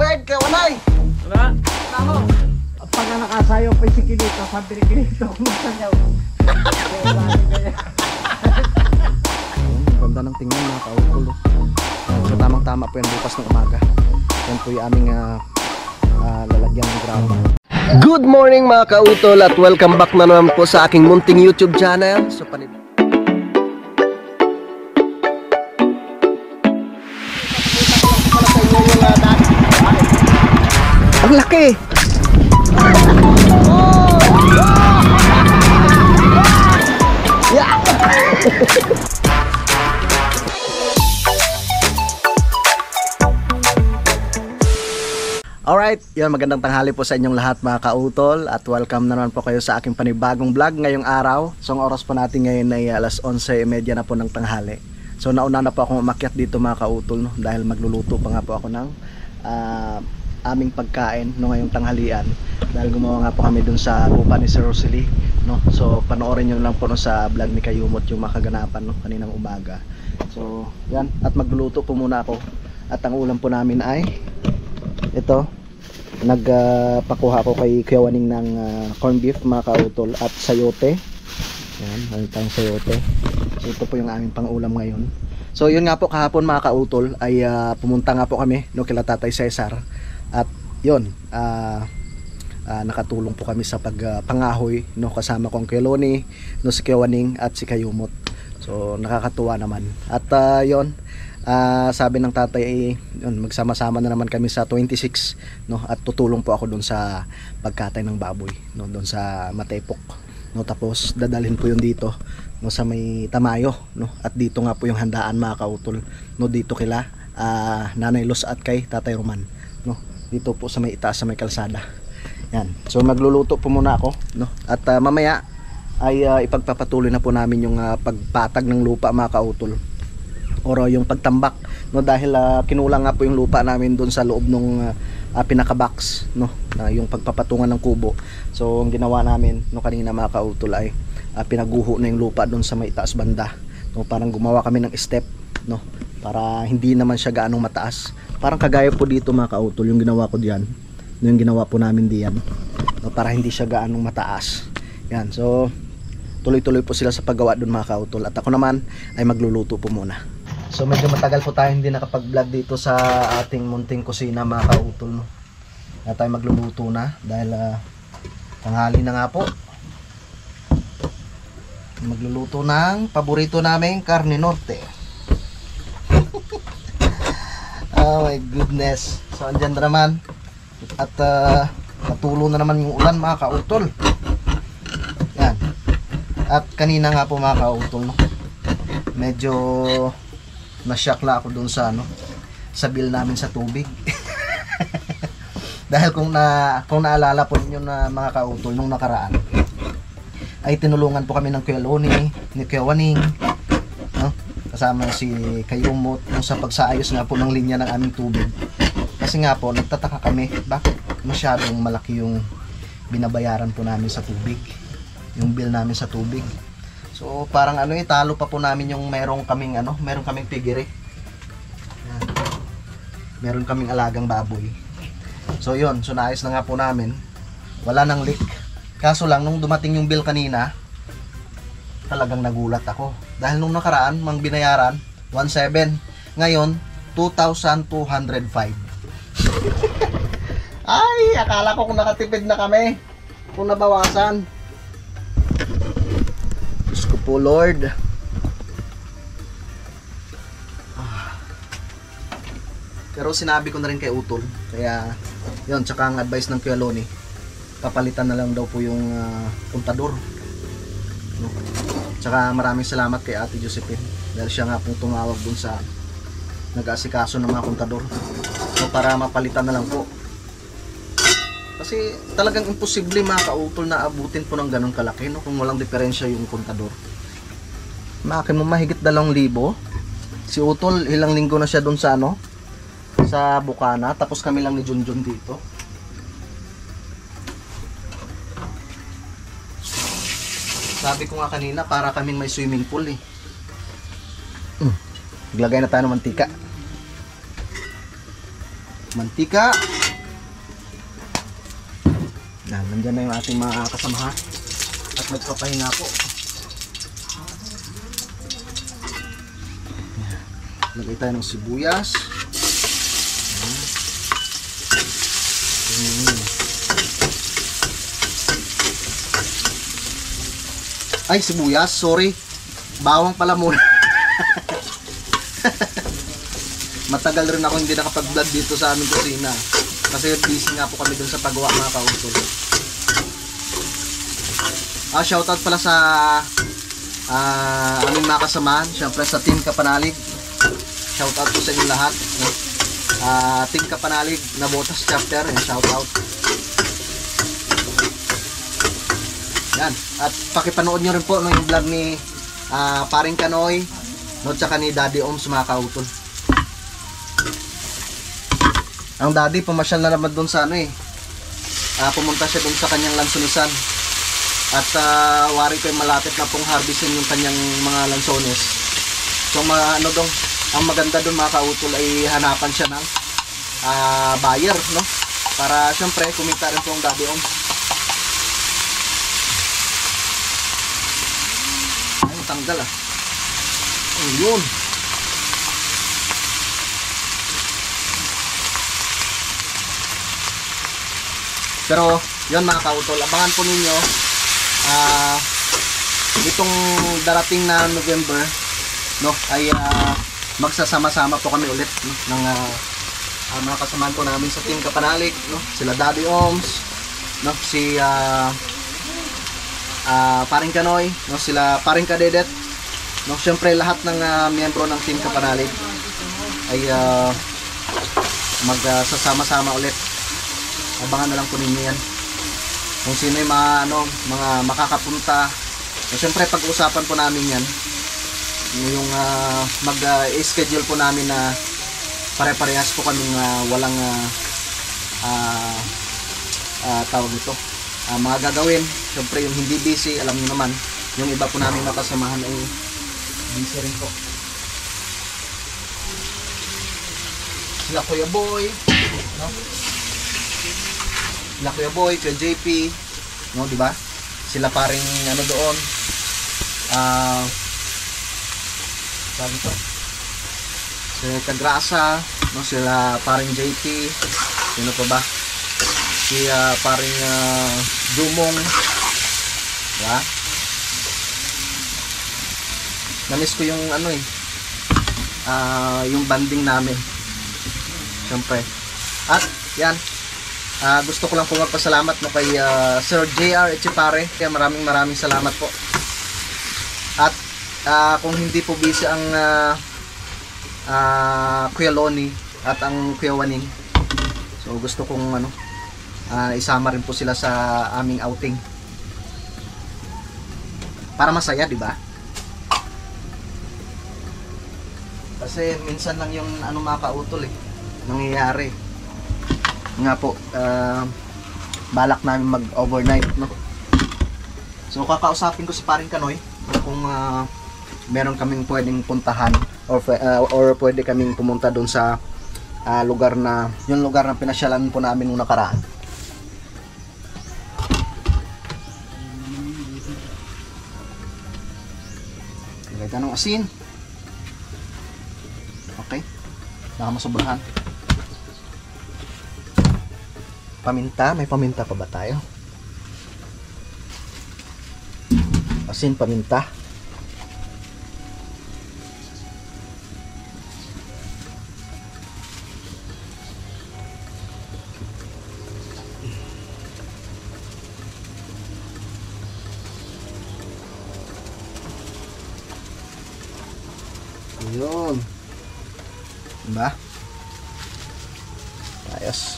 bird kay Wanay. Wala. Tamo. Pag nakasayo pa si Kilito, sabi ni Kilito, kumusta niya? Ganda ng tingnan mga kautol. So tamang-tama po yan bukas ng umaga. Yan po yung aming lalagyan ng graba. Good morning mga kautol at welcome back na naman po sa aking munting YouTube channel. So ang laki! Yeah! Alright, yun, magandang tanghali po sa inyong lahat mga kautol at welcome na naman po kayo sa aking panibagong vlog ngayong araw. So ang oras po natin ngayon ay alas 11:30 na po ng tanghali. So nauna na po akong umakyat dito mga kautol, no? Dahil magluluto pa nga po ako ng aming pagkain no, ngayong tanghalian. Dahil gumawa nga po kami dun sa lupa ni Sir Rosalie, no? So panoorin nyo lang po no, sa vlog ni Kayumot yung makaganapan no, kaninang umaga. So yan, at magluluto po muna ako. At ang ulam po namin ay ito, nagpakuha ko kay Kuya Waning ng corn beef mga kautol at sayote. Yan, ano tayong sayote. So ito po yung aming pang-ulam ngayon. So yun nga po, kahapon mga kautol ay pumunta nga po kami no, kila Tatay Cesar. At yun, nakatulong po kami sa pagpangahoy no, kasama ko ang Kuya Loni, no, si Kuya Waning at si Kayumot. So nakakatuwa naman. At yun, sabi ng tatay yun, magsama-sama na naman kami sa 26 no, at tutulong po ako doon sa pagkatay ng baboy no, doon sa Matepok no, tapos dadalhin po yun dito no, sa may Tamayo no, at dito nga po yung handaan mga kautol no, dito kila Nanay Los at kay Tatay Roman no, dito po sa may itaas sa may kalsada. Yan, so magluluto po muna ako no, at mamaya ay ipagpapatuloy na po namin yung pagpatag ng lupa mga kautol or yung pagtambak no, dahil kinulang nga po yung lupa namin doon sa loob nung pinaka-box no, yung pagpapatungan ng kubo. So ang ginawa namin no, kanina mga kautol ay pinaguho na yung lupa doon sa may taas banda no, parang gumawa kami ng step no, para hindi naman siya gaanong mataas, parang kagaya po dito mga kautol yung ginawa ko diyan no, yung ginawa po namin diyan no, para hindi siya gaanong mataas. Yan, so tuloy-tuloy po sila sa paggawa doon mga kautol at ako naman ay magluluto po muna. So medyo matagal po tayo hindi nakapag-vlog dito sa ating munting kusina mga kautol no. Na tayo magluluto na dahil tanghali na nga po. Magluluto ng paborito naming karne norte. Oh my goodness. So andyan na naman at patulo na naman yung ulan mga kautol. Yan. At kanina nga po mga kautol no, medyo na-shock la ako dun sa sa bill namin sa tubig. Dahil kung naalala po niyo na mga kautol nung nakaraan ay tinulungan po kami ng Kuya Loni, ni Kuya Waning no? Kasama si Kayumot sa pagsaayos nga po ng linya ng aming tubig. Kasi nga po nagtataka kami bakit masyadong malaki yung binabayaran po namin sa tubig, yung bill namin sa tubig. So parang talo pa po namin yung meron kaming pigire. Yan. Meron kaming alagang baboy. So yun, so naayos na nga po namin. Wala nang leak. Kaso lang nung dumating yung bill kanina, talagang nagulat ako. Dahil nung nakaraan, mang binayaran 1,700. Ngayon 2,205. Ay, akala ko kung nakatipid na kami, kung nabawasan. Po Lord. Pero sinabi ko na rin kay Utol, kaya yun, tsaka ang advice ng Kuya Loni, papalitan na lang daw po yung kontador no? Tsaka maraming salamat kay Ate Josephine dahil siya nga pong tumawag dun sa nag-aasikaso ng mga kontador no, para mapalitan na lang po. Kasi talagang imposible mga kautol na abutin po ng ganun kalaki no, kung walang diferensya yung kontador. Maakin mo mahigit 2,000. Si Utol ilang linggo na siya doon sa sa Bukana, tapos kami lang ni Junjun dito. Sabi ko nga kanina para kaming may swimming pool eh. Maglagay na tayo ng mantika. Mantika. Yan, nandyan na yung ating mga kasamahan at nagpapahinga po. Yan. Lagay tayo ng sibuyas. Yan. Ay, sibuyas, sorry. Bawang pala muna. Matagal rin ako hindi nakapag-vlog dito sa aming kusina. Kasi busy nga po kami dun sa paggawa mga kautol. Shoutout pala sa aming mga kasamahan. Siyempre sa Team Kapanalig. Shoutout po sa inyo lahat. No? Team Kapanalig na Botas Chapter. Shoutout. Yan. At pakipanood nyo rin po no, yung vlog ni Paring Kanoy. No, tsaka ni Daddy Oms mga kautol. Ang daddy, pumasyal na naman doon sa ano pumunta siya doon sa kanyang lansonesan. At wari ko malapit na pong harvestin yung kanyang mga lansones. So ang maganda doon mga kautol ay hanapan siya ng buyer, no? Para syempre kumita rin po ang Daddy Oms. Ay, tanggal Ayun. Pero, yun mga kautol, abangan po ninyo itong darating na November, no, ay magsasama-sama po kami ulit, no, ng mga kasamahan po namin sa Team Kapanalig, no, sila Daddy Oms, no, si Paring Kanoy, no, sila Paring Kadedet, no, syempre lahat ng miyembro ng Team Kapanalig ay magsasama-sama ulit. Abangan na lang po ninyo yan kung sino yung mga makakapunta. So, syempre pag-usapan po namin yan yung mag-schedule po namin na pare-parehas po kaming walang tawag ito mga gagawin. Syempre yung hindi busy, alam niyo naman yung iba po namin makasamahan ay busy rin po. Sila Kuya Boy, no? Sila Kuya Boy, Kuya JP, no, di ba? Sila Paring doon. Sabi ko. Sila Kagrasa, no, sila Paring JP. Sino pa ba? Si Paring Dumong. Diba? Namiss ko yung yung banding namin. Siyempre. At yan. Gusto ko lang po magpasalamat no kay Sir JR Echepare. Kaya maraming salamat po. At kung hindi po busy ang Kuya Loni at ang Kuya Waning, so gusto kong isama rin po sila sa aming outing. Para masaya, di ba? Kasi minsan lang yung mga kautol nangyayari. Nga po, balak namin mag-overnight, no? So, kakausapin ko si Paring Kanoy kung meron kaming pwedeng puntahan or pwede kaming pumunta doon sa lugar na pinasyalan po namin nung nakaraan. Lagay tayo ng asin. Okay. Baka masobrahan. Paminta, may paminta pa ba tayo? Asin, paminta. Yun. Diba? Ayos.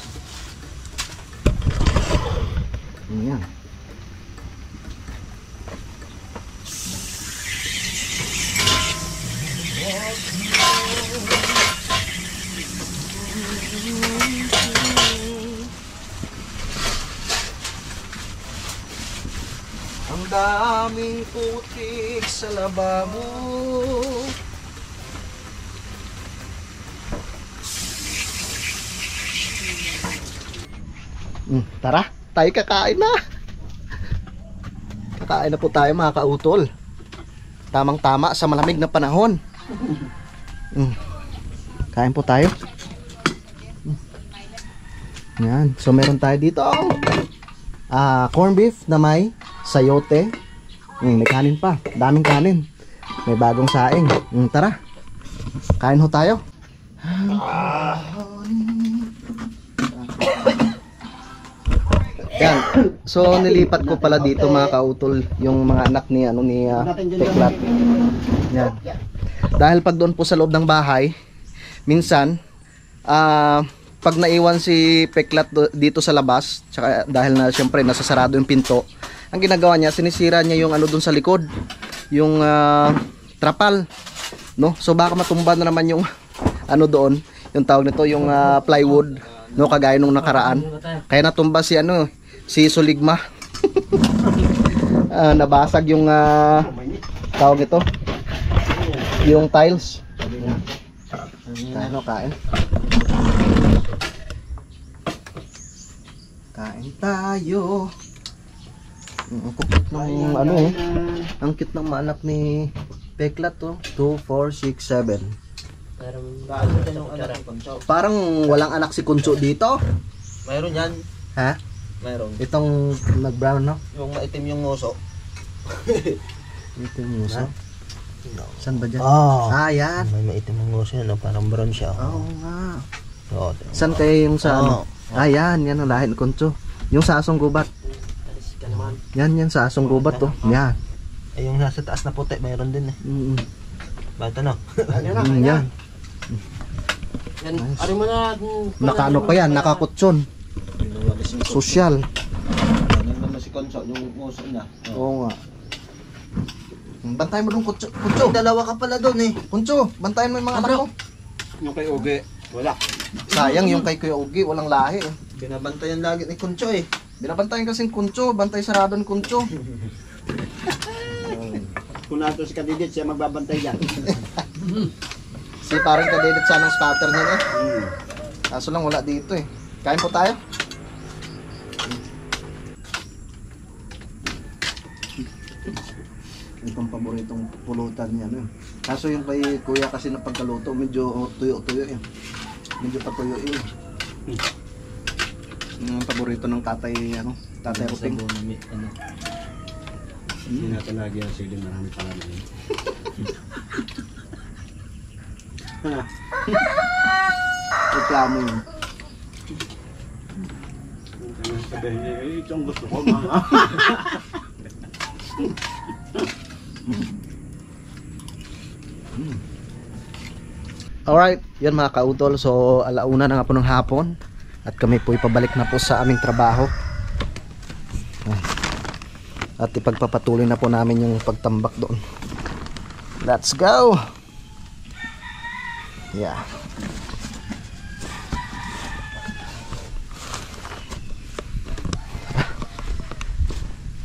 Ayan. Ang daming putik sa lababo. Tara. Tayo kakain na. Kakain na po tayo mga kautol. Tamang-tama sa malamig na panahon. Kain po tayo. Yan. So meron tayo dito corn beef na may sayote. May kanin pa. Daming kanin. May bagong saing. Tara. Kain ho tayo. Yan. So nilipat ko pala dito mga kautol yung mga anak ni Teklat. Yan. Dahil pag doon po sa loob ng bahay, minsan pag naiwan si Peklat dito sa labas, tsaka dahil na syempre nasasarado yung pinto, ang ginagawa niya, sinisira niya yung ano doon sa likod, yung trapal, no? So baka matumba na naman yung ano doon, yung tawag nito, yung plywood, no, kagaya nung nakaraan. Kaya natumba si Suligma. Nabasag yung tawag nito, yung tiles. Kain. Kain tayo. Ang cute ng ang cute ng anak ni Peklat to. 2, 4, 6, 7. Parang walang anak si Kunso dito. Mayroon yan. Ha? Mayroon. Itong nag-brown, no? Yung maitim yung ngoso. Ito yung muso. Saan ba dyan? Yan. May maitim yung ngoso yan. Parang brown siya. Oo nga. Oo. Saan kaya yung sa ano? Yan ang lahi ng Kunso. Yung sa asong gubat. Yan sa asong gubat to. Yan. Ay, yung nasa taas na puti, mayroon din eh. Bata no? Yan. Yan, ari mo na. Nakaano pa yan, nakakutson. Social. Ano naman si Konso, yung ngoso niya. Oo nga. Bantayan mo dong Kunso. Kunso, Dalawa ka pala doon eh. Kunso, bantayan mo yung mga anak mo. Yung kay Uge, wala. Sayang yung kay Kuya Ugi, walang lahi eh. Binabantayan lagi ni Konso eh. Binabantayan kasing Kunso, bantay sarado ng Kunso. Kung nato si Kadidit, siya magbabantay dyan. Si parang kadedit sanang spatter niya eh. Kaso lang wala dito eh. Kain po tayo. Itong paboritong pulutan niya no. Kaso yung kay Kuya kasi na pagkaluto medyo tuyo-tuyo eh. Medyo patuyo eh. Yung paborito ng tatay Tatay Ruping. Hindi natin lagi ang sili, marami pala na yun. Reklamo yun. Sabihin niya, ito ang gusto ko, mama. Alright, yan mga kautol. So alauna na nga po ng hapon at kami po ipabalik na po sa aming trabaho. At ipagpapatuloy na po namin yung pagtambak doon. Let's go! Yeah.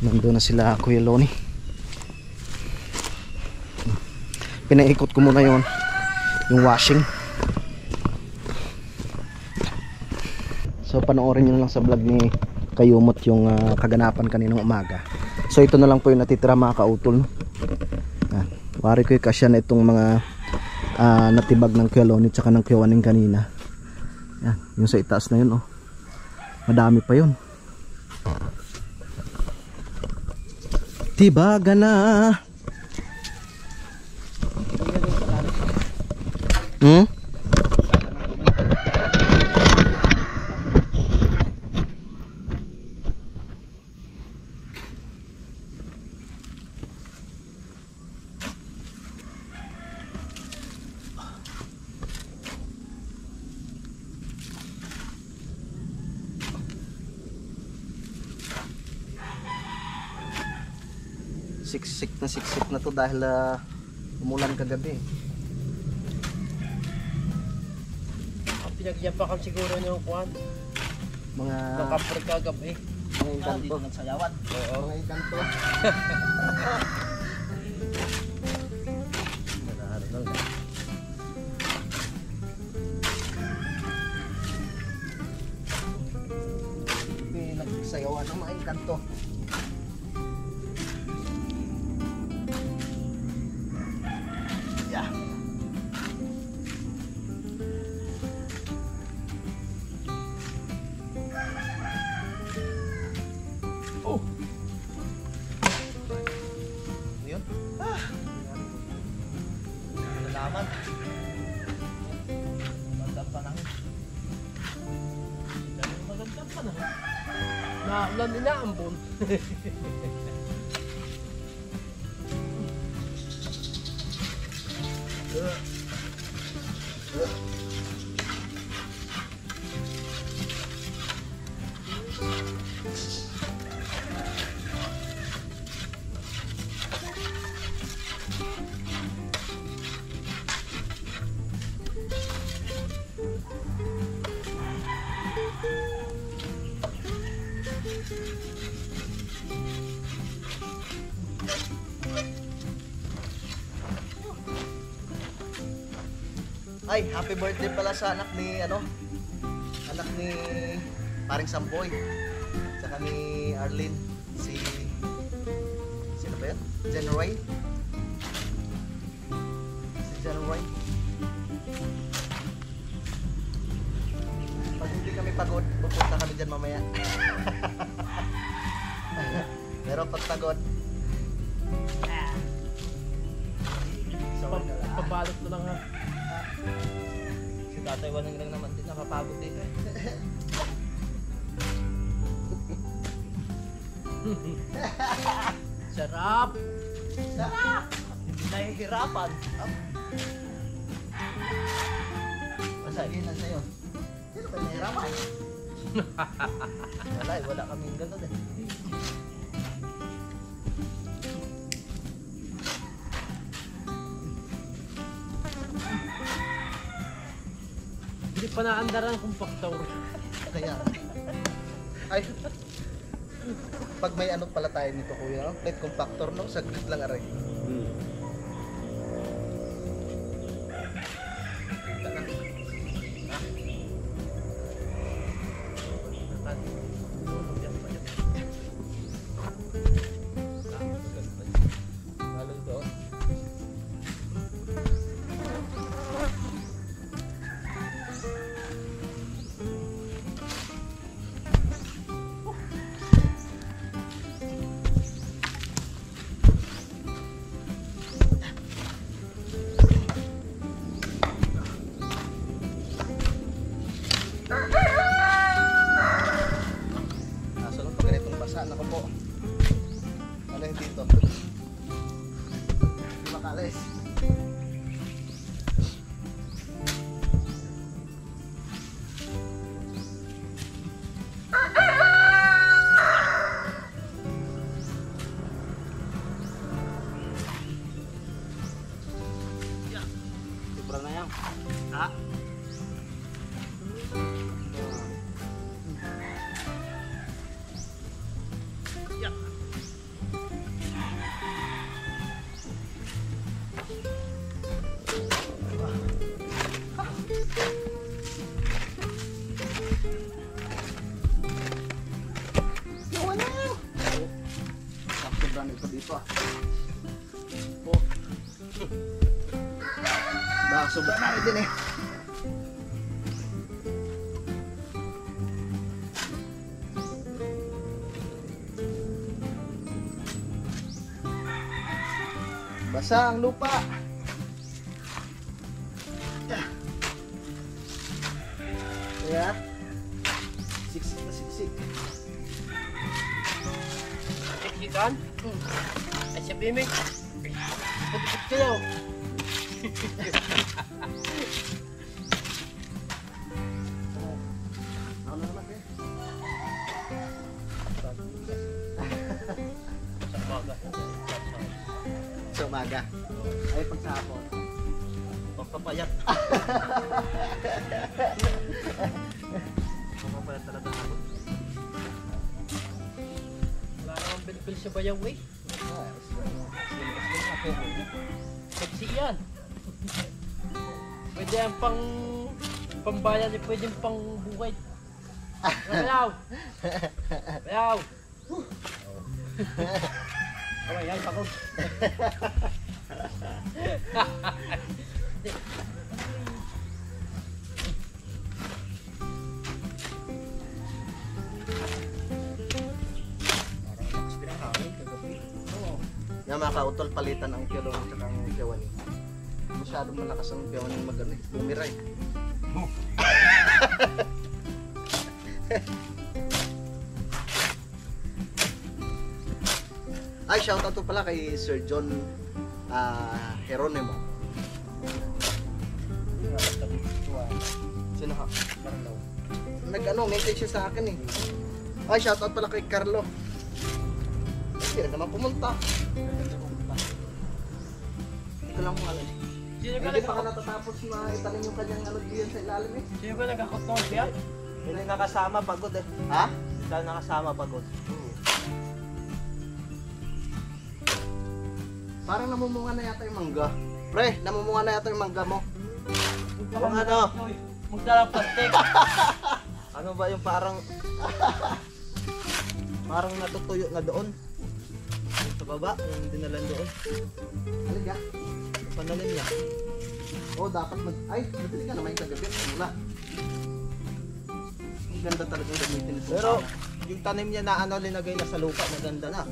Nandun na sila Kuya Loni. Pinaikot ko muna yung washing. So panoorin nyo na lang sa vlog ni Kayumot yung kaganapan kaninang umaga. So ito na lang po yung natitira mga kautol. Wari ko yung kasya na itong mga natibag ng Kuya Loni tsaka ng Kuya Waning kanina. Yan, yung sa itaas na yun madami pa yun. Tibaga na. Siksik na to dahil umulan kagabi. Pinagyapakan siguro niyo ang kuhan. Mga Nakapre kagabi. mga kanto. Nagsayawan. Oo, mga kanto. Nagsayawan Salamat. Magandang panahon. Magandang pa na. Naulan nila ambon. Ay, happy birthday pala sa anak ni paring Samboy. Saka ni Arlene, sino ba yan? Jen Roy. Si Jen Roy. Pag hindi kami pagod, pupunta kami dyan mamaya. Pero pag pagod, Pabalot na lang ha. Si Tatay Waning lang naman din nakapagod din eh. Sarap. Sarap! Hindi nahihirapan. Masahin na sa'yo. Sino ba nahihirapan? Wala kaming ganun eh. Hindi pa naandaran kung paktaw. kaya. Ay, pag may ano pala tayo nito kuya, no? Plate compactor, no? Saglit lang aray. Ako po. Ano yung dito? Hindi makalis. Sobra na yan. Ha? Sobrang ito dito ah. Baka sobrang na rin din eh. Basa ang lupa. Kaya siksik na siksik. Ikan? Ay siya bimig. Pagkakit kayo. Ano naman eh? Sa umaga. Sa umaga. Ay pag sa hapon. Pagpapayat. Pagpapayat talaga ako. Wala namang bilbil sa bayaw eh. Pagsi yan. Pwede yan pambayan, pwede yung pang buhay. Bayaw! Bayaw! Okay, yan, pako. Nga mga kautol, palitan ang kilong at ang kiwani. masyadong malakas ang piyaw ng magano, bumira eh. Ay, shoutout to pala kay Sir John Geronimo. Sino ka? Message siya sa akin eh. Ay, shoutout pala kay Carlo. Hindi na naman pumunta. Ito lang kung alam. Sino ka Hindi pa ka natatapos na itanim yung kanyang diyan sa ilalim eh. Sino ka nagkakotong siya? Yun ang nakasama pagod eh. Ha? Ikaw nakasama pagod. Parang namumunga na yata yung mangga. Pre, namumunga na yata yung mangga mo. Yung ano? Magdala plastic. Ano ba yung parang parang natutuyo na doon? Yung sa baba, yung dinalan doon. Halika. Panalim niya. Oh, dapat ay, madali ka naman yung kagabi. Wala. Ang ganda talaga yung gamitin ito. Pero yung tanim niya na ano linagay na sa lupa, maganda na.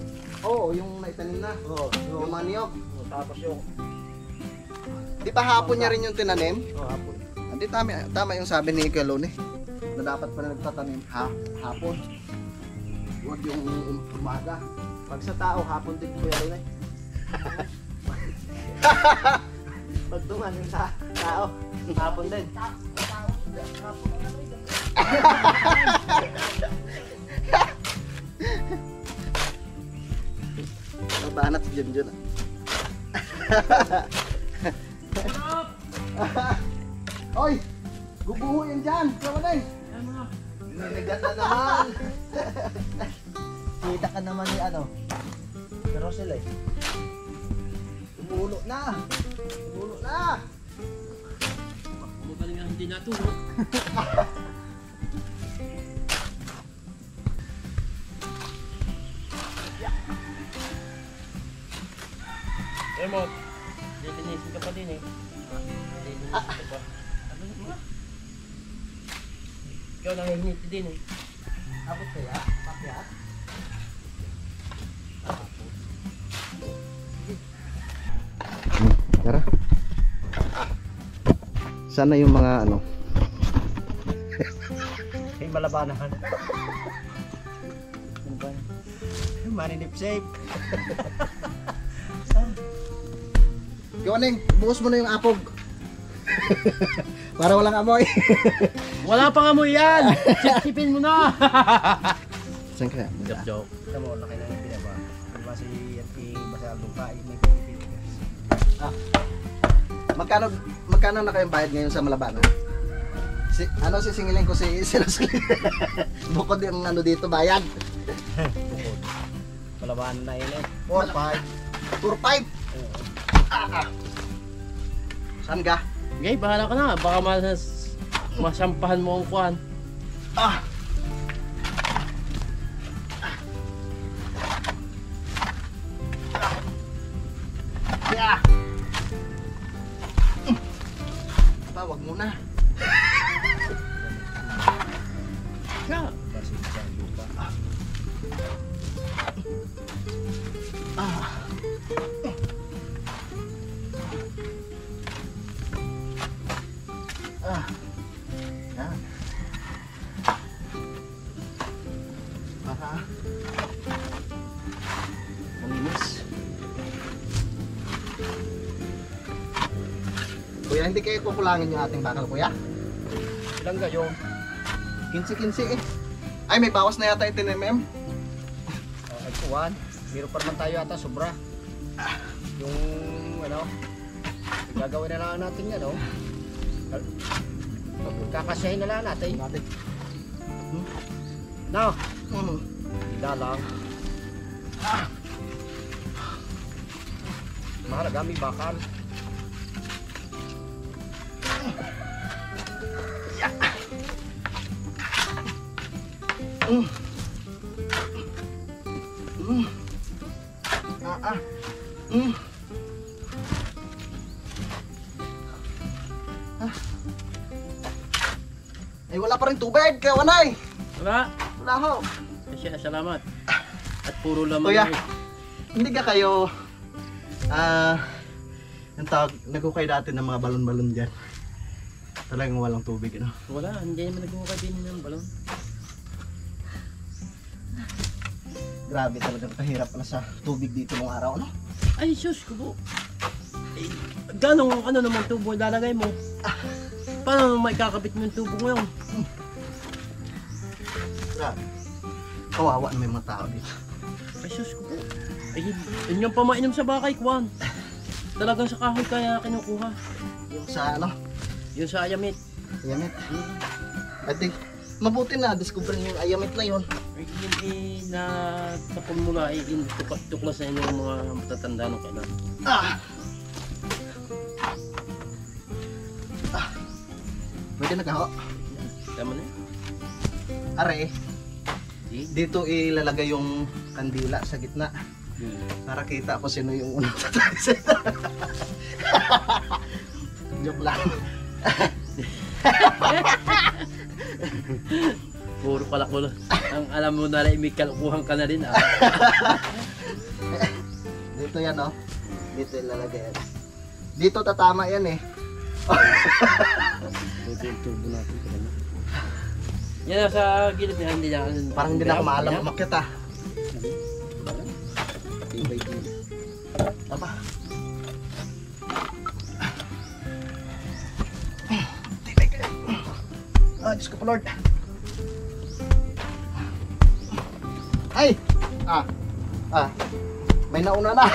Oo, yung naitanim na. Oo. Yung maniyok. Tapos yung Di ba hapon niya rin yung tinanim? hapon. Hindi, tama yung sabi ni Kalone. Na dapat pa na nagtatanim hapon. Huwag yung umaga. Pag sa tao, hapon din po yan eh. Pag tumanim sa tao, hapon din. Mabanat si Junjun ah. Oy! Gubuho yan dyan! Kamanay! Ninigat na naman. Kita ka naman ni ano. Pero sila eh. Tumulo na. Tumulo na. Magaling ang hindi natulog. Eh mo, lilinisin ka pa din eh. Lilinisin ka pa. Ano mo? Ikaw nangihiniti din eh. Abot kaya? Pakyat? Tara. Sana yung mga ano. May malabanahan. Maninip safe. Kiwaning, buhos mo na yung apog. Para walang amoy. Wala pang amoy yan! Sipsipin mo na! Saan kaya? Joke. Ito mo, laki na yung pinaba. Diba si FP Basal Lupa, may pipitigas. Magkano na kayong bayad ngayon sa Malabanan? Sisingilin ko si Rosly. Bukod yung ano dito bayad. Malabanan na yun eh. 4-5. 4-5? Saan ka? Okay, bahala ka na. Baka masampahan mo ang kuhan. Ah! Yeah! Wag mo na. Yeah. Basal Lupa. Yan. Para malinis. Kuya, hindi kayo kukulangin yung ating bakal, kuya? Ilang gayo? 15-15 eh. Ay, may bawas na yata 18 mm. Ay, kuwan. Meron pa naman tayo ata sobra. Yung ano, gagawin na lang natin yan, oh. Kakasyahin na lang natin. No, hindi lang. Mahalaga, may bakal. Ay, wala pa rin tubig, kawanay. Wala. Wala ho. Salamat. At puro laman Kuya, lang eh. hindi ka kayo Yung tawag, nagukay dati ng mga balon-balon dyan. Talagang walang tubig, ano? Wala, hindi naman nagmukha din ng balon. Grabe talaga, kahirap na sa tubig dito nung araw, ano? Ay, sus ko po. Eh, ganong ano naman tubo lalagay mo? Paano may kakabit mo yung tubo ngayon? Grabe. Kawawa na may mga tao dito. Ay, sus ko po. Ay, yun yung pamainom sa bakay, Kwan. Talagang sa kahoy kaya kinukuha. Yung sa ano, Yun sa ayamit. ayamit. I think, mabuti na, discover yung ayamit na yun. Ay, yun na tapon mo nga, yun tuklas na yun yung mga matatanda nung kailan. Ah! Pwede na kaho. Tama na yun. Are, See? dito ilalagay yung kandila sa gitna. Para kita ko sino yung unang tatay sa joke lang. Puro pala ko. Ang alam mo na rin, may kalukuhan ka na rin. Ah. Dito yan, oh. Dito ilalagay yan. Dito tatama yan eh. Ito yung tubo natin. Yan sa gilid na hindi na. Parang hindi na ako maalam umakyat ah. Tama. Ah, Diyos ko po Lord. Ay! May nauna na.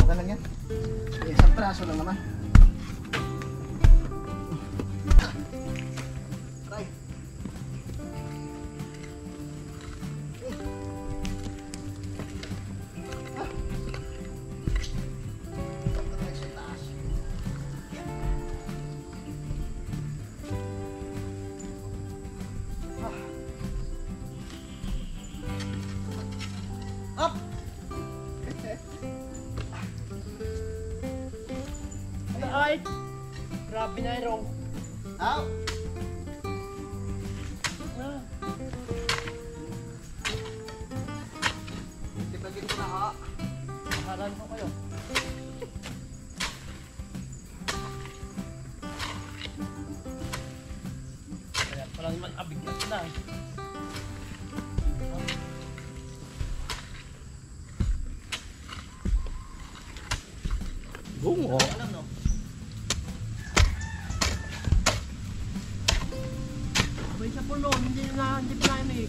Okay lang yan. Isang praso lang naman. Try. Up! Ay! Grabe na yun. Out! Tipagin ko na ha. Mahalan ko kayo. Kaya pala naman abigyan na. Bungo. Alam no? May sa puno, hindi pa namin eh.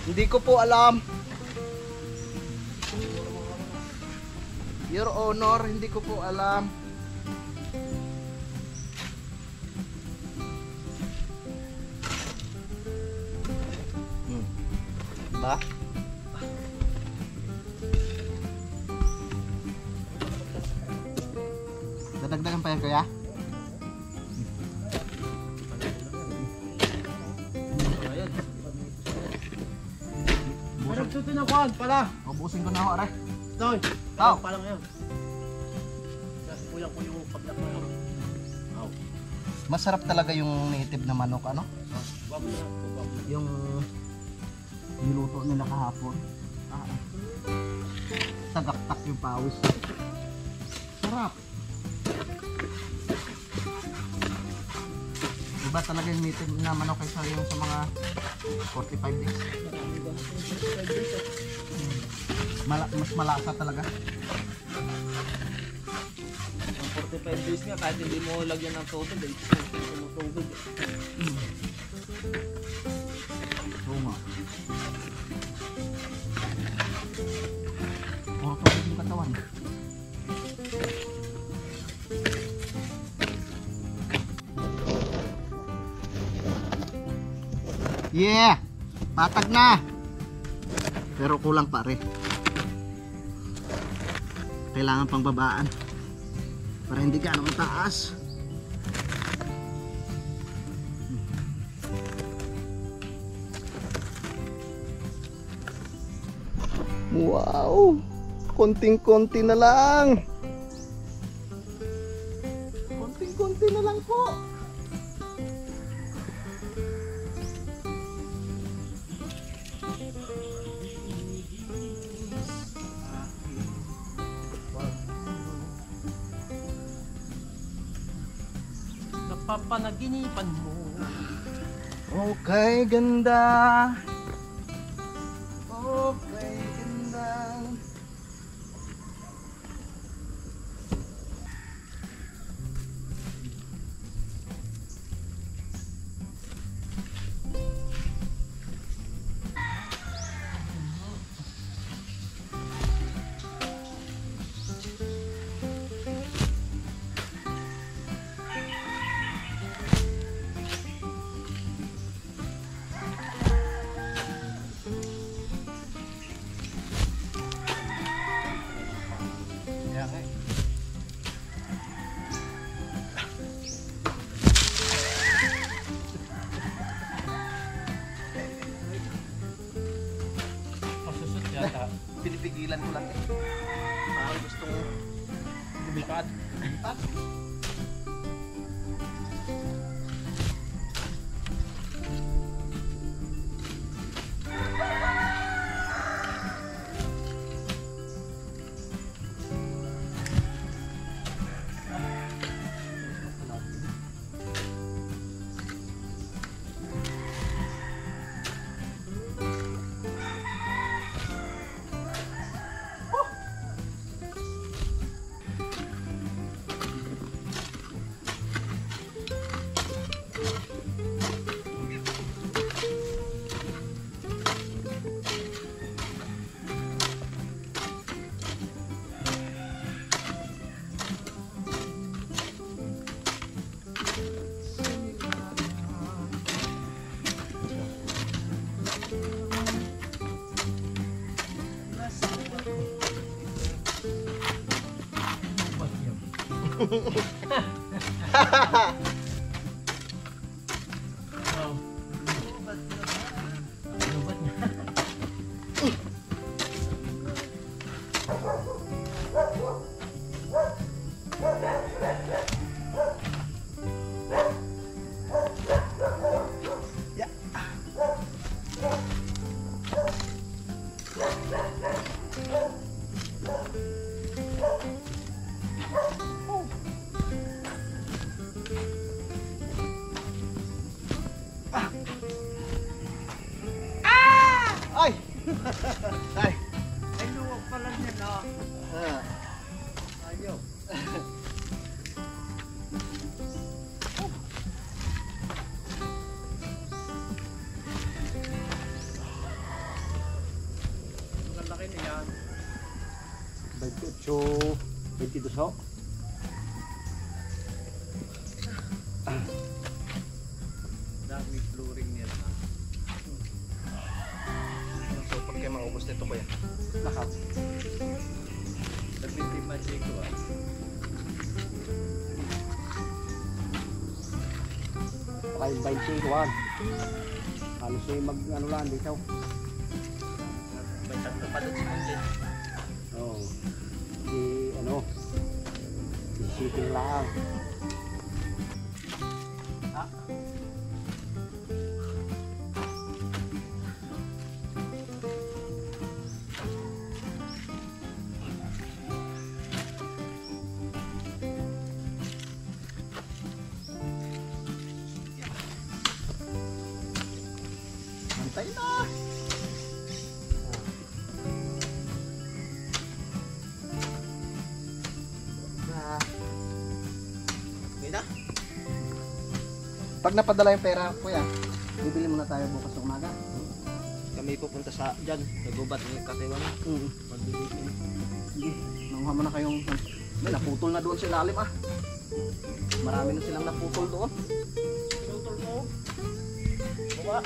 Hindi ko po alam. Your Honor, hindi ko po alam. Ba? Dadagdagan pa yan kuya? Ayan. Parang tutinakuan pala. Ubusin ko na ho, aray. Doy. Tao. Parang ngayon. Kasi kulang ko yung paglak na yun. Aw. Masarap talaga yung native na manok, ano? Wag na. Wag na. Yung niluto nila kahapon. Tagaktak yung pawis. Sarap. Iba talaga yung native na manok kaysa yung sa mga 45 days. Mas malasa talaga. Ang 45 days nga kahit hindi mo lagyan ng tubig, eh, tumutubig. Oo nga. Puro tubig yung katawan. Yeah! Patag na! Pero kulang pare. Kailangan pang babaan para hindi gaano mataas. Wow! Konting-konti na lang. Konting-konti konti na lang po. Napapanaginipan mo. Okay, ganda. Okay, ganda. Kaya nga eh. Pasusot yata. Pinipigilan ko lang eh. Parang gustong Lumipad. lipat. Oh. Lubat niya. Ay! Ay! Ay, luwag pala niya na. Ah. Ayaw. Ang laki na yan. 28, 22 ho. Dami flooring niya na. So pag kayo maubos nito kuya, lahat. Nagtitimad siya ko ah. Baka yung 21. Halos yung mag ano lang dito. May tatlo pa doon sa kantin. Oo. Di ano, isipin lang. Antay na! Okay na? Pag napadala yung pera, kuya, bibili muna tayo bukas sa umaga. Kami pupunta sa dyan. Nagubat ng katiwan. Magbibigin. Sige, nanguha mo na kayong... May naputol na doon sa ilalim ah. Marami na silang naputol doon. Pinutol mo. Buka.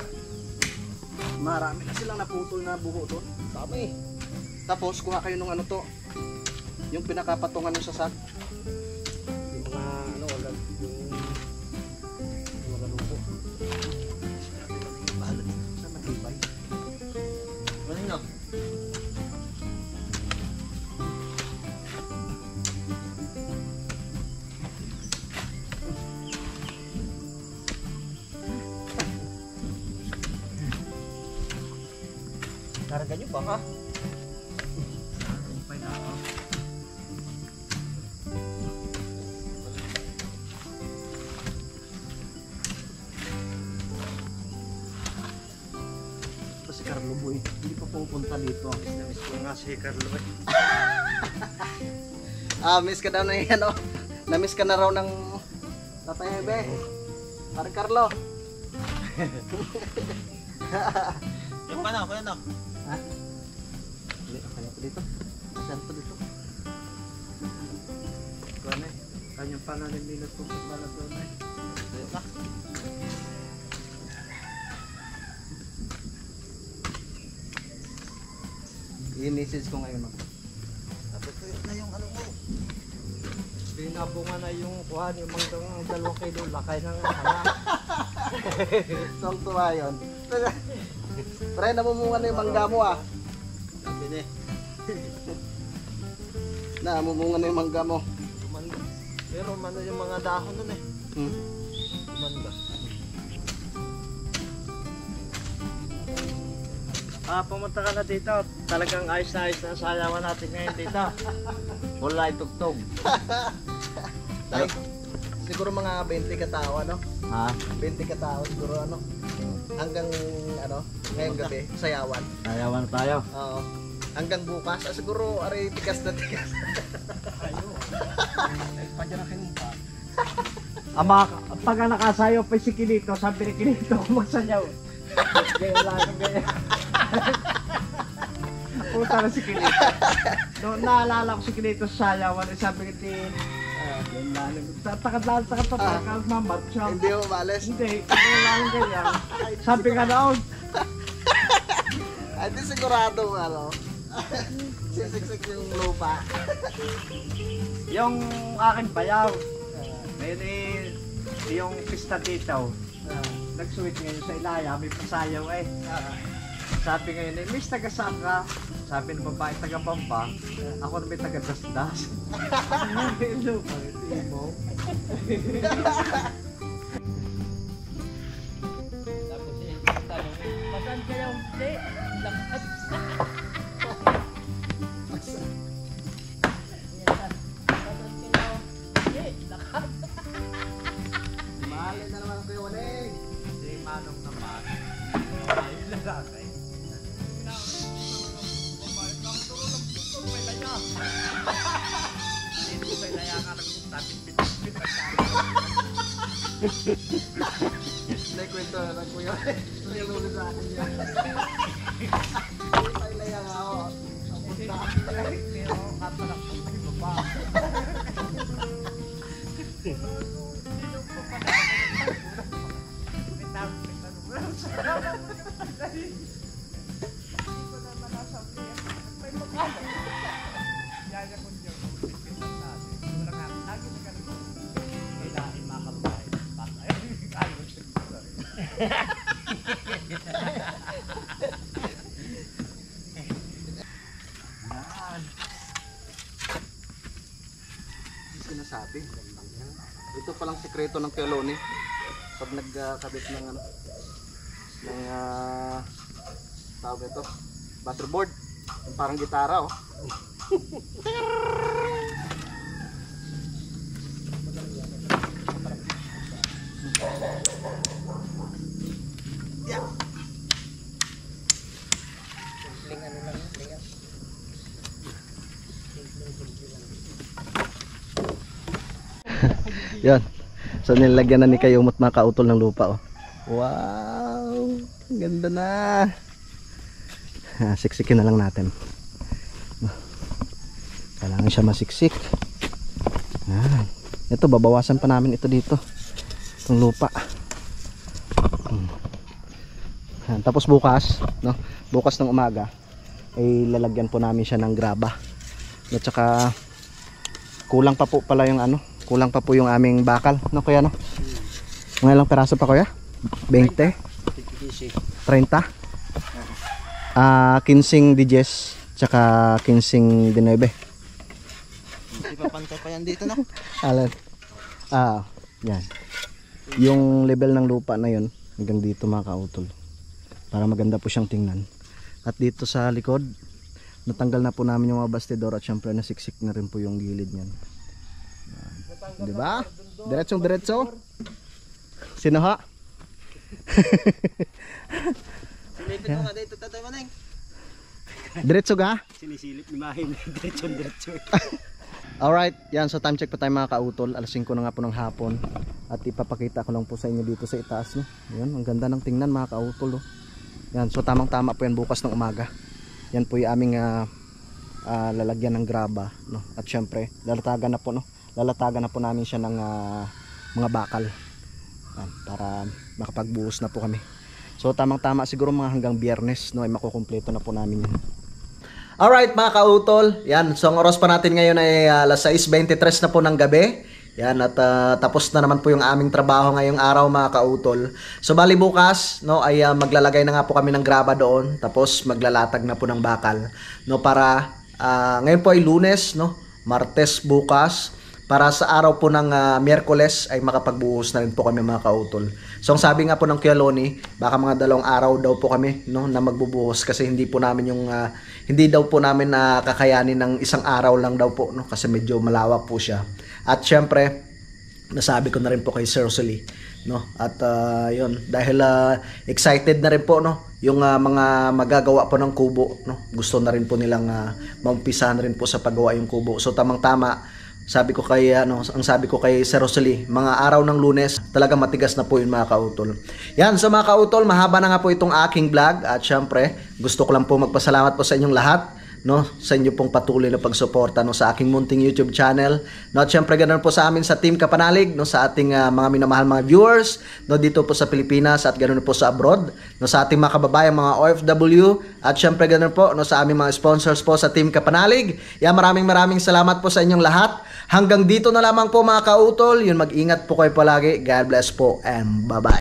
Marami na silang naputol na buho doon. Dami. Tapos kuha kayo ng ano to. Yung pinakapatungan ng sasak. Yung mga ano, wala. Yung wala lupo. Bahala sa matibay. Ano na? Karga nyo baka. Ito si Carlo Boy, hindi pa pupunta dito. Miss ko nga si Carlo eh. Miss ka daw na yan, oh. Na-miss ka na raw ng Tatay Hebe. Parang Carlo. Yung ka na, kuya na. Ha? Hindi, kaya pa dito. Saan pa dito? Kuwan eh. Kanyang pananim nila po sa balat doon eh. Kuya ka. I-message ko ngayon, oh. Tapos na yung ano mo. Binabunga na yung kuhan, yung mga 2 kilo lakay ng hanga. Song tuwa yun. Pre, namumunga na yung mangga mo, ah. Sabi niya. Namumunga na yung mangga mo. Umanda. Pero umanda yung mga dahon nun eh. Hmm? Umanda. Pumunta ka na dito. Talagang ayos na ayos na sayawan natin ngayon dito. Wala itugtog. Ay, siguro mga 20 katao, ano? Ha? 20 katao siguro, ano? Hanggang, ano, ngayong gabi, sayawan. Sayawan tayo. Oo. Hanggang bukas, siguro, aray, tigas na tigas. Ama, pag nakasayaw pa si Kinito, sabi ni Kinito, magsayaw. Ganyan lang, ganyan. Puta na si Kinito. Noong naalala ko si Kinito sa sayawan, sabi ni yun lang. Takad mamarcha. Hindi mo malas. Hindi, ano lang ganyan. Sabi ka na, Ay, di sigurado, ano? Sisiksik yung lupa. yung akin bayaw. May yung pista dito. Nag-sweet ngayon sa Ilaya, may pasayaw eh. Sabi ngayon, Miss, taga-saan ka? Sabi ng babae, taga-Bamba. Ako na may taga-dasdas. Hello, pag-iti mo. Tapos eh, tanong, pasan kayo? Hindi, lakas. Mahalin na naman kayo, Waling. Hindi, manong naman. Ayun lang natin. Hindi, kwento na lang, kuya. Hindi mo sa akin yan. Ay, layang ako. Ang punta. Pero katalak po tayo baba. Sinasabi. Ito palang sekreto ng Keloni. Pag nagkabit ng ano, ng tawag ito, butterboard. Yung parang gitara, oh. Yeah. Yan. So nilagyan na ni Kayumot mga kautol ng lupa, oh. Wow! Ganda na. Siksikin na lang natin. Kailangan siya masiksik. Ito babawasan pa namin ito dito. Itong lupa. Tapos bukas, no? Bukas ng umaga ay lalagyan po namin siya ng graba. At saka kulang pa po pala yung ano, kulang pa po yung aming bakal, no kuya, no? Mga ilang peraso pa kuya? 20? 30? 15 dijes tsaka 15 dinebe. Hindi pa pantay pa yan dito, no? Alan. Yan. Yung level ng lupa na yun hanggang dito mga kautol. Para maganda po siyang tingnan. At dito sa likod, natanggal na po namin yung mga bastidor at syempre nasiksik na rin po yung gilid niyan. Di ba? Diretsong diretso. Sino ha? Silipin mo nga dito, Tatay Maneng. Diretso ga? Sinisilip ni Mahin. Diretso. Alright, yan. So time check pa tayo mga kautol. Alas 5 na nga po ng hapon. At ipapakita ko lang po sa inyo dito sa itaas. No? Yan, ang ganda ng tingnan mga kautol. Oh. Yan, so tamang tama po yan bukas ng umaga. Yan po yung aming lalagyan ng graba. No? At syempre, lalatagan na po namin siya ng mga bakal. Yan, para makapagbuhos na po kami. So tamang tama siguro mga hanggang Biyernes no, ay makukumpleto na po namin yan. Alright mga kautol, yan, so ang oras pa natin ngayon ay alas 6:23 na po ng gabi. Yan, at tapos na naman po yung aming trabaho ngayong araw mga kautol. So bali bukas, no, ay maglalagay na nga po kami ng graba doon. Tapos maglalatag na po ng bakal. No, para ngayon po ay Lunes, no, Martes bukas. Para sa araw po ng Miyerkules ay makapagbuhos na rin po kami mga kautol. So ang sabi nga po ng Kuya Loni, baka mga 2 araw daw po kami no, na magbubuhos kasi hindi po namin yung hindi daw po namin kakayanin ng isang araw lang daw po no, kasi medyo malawak po siya. At syempre, nasabi ko na rin po kay Sir Rosalie no, at yun dahil excited na rin po no yung mga magagawa po ng kubo no. Gusto na rin po nilang maumpisahan rin po sa paggawa yung kubo. So tamang-tama sabi ko kay ang sabi ko kay Sir Rosalie, mga araw ng Lunes, talaga matigas na po 'yun mga kautol. Yan, so mga kautol, mahaba na nga po itong aking vlog at syempre, gusto ko lang po magpasalamat po sa inyong lahat, no, sa inyo pong patuloy na pagsuporta no sa aking munting YouTube channel. No, at syempre ganoon po sa amin sa Team Kapanalig, no, sa ating mga minamahal mga viewers, no, dito po sa Pilipinas at ganoon po sa abroad, no, sa ating mga kababayang mga OFW at syempre ganoon po no sa aming mga sponsors po sa Team Kapanalig. Yan, maraming salamat po sa inyong lahat. Hanggang dito na lamang po mga kautol. Yun, mag-ingat po kayo palagi. God bless po and bye-bye.